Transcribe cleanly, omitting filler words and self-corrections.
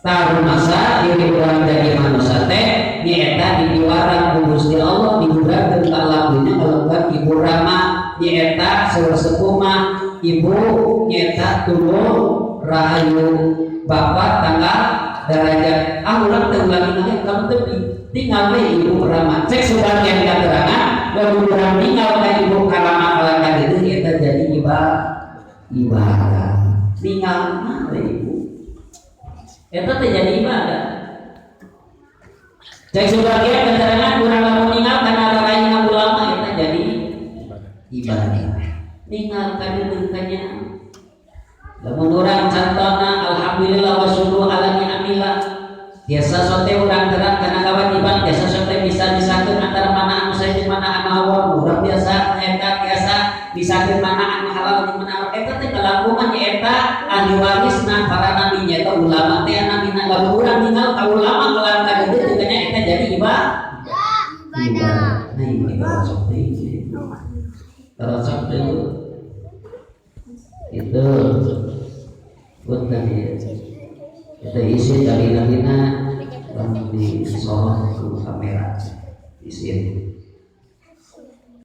tahu masa diri orang jadi manusia teh nyaeta dipiwarang ku Gusti Allah dihurangkeun ka lagunya kalengkeun ibu rama nyaeta sesepuh mah ibu nyaeta tulung rahayu bapak tangga derajat ulang teu lagi nanya kamu teh tinggal we ibu rama cek sebagian keterangan lamun urang tinggal ka ibu rama kalengkeun itu nyaeta jadi ibadah tinggal mah ibu itu terjadi ibadah. Cek sebagian keterangan kurang lamun ningal karena lain ulama itu jadi ibadah. Ningal kana tengkanya. Lamun urang cantona alhamdulillah wa syukur ala ni'amillah. Biasa sote urang terang kana kawajiban biasa sote bisa disakeun antara mana anu sae mana anu haram. Urang biasa eta biasa disakeun mana anu halal jeung mana haram. Eta teh kalangkungan eta ahli warisna para nabi nya eta ulama teh nabi na lamun urang tinggal ka ulama kalangkan itu juga eta jadi ibadah. Nah ini terosok teh. Terosok teh. Itu bukan ya. Kita isi dari nabi-na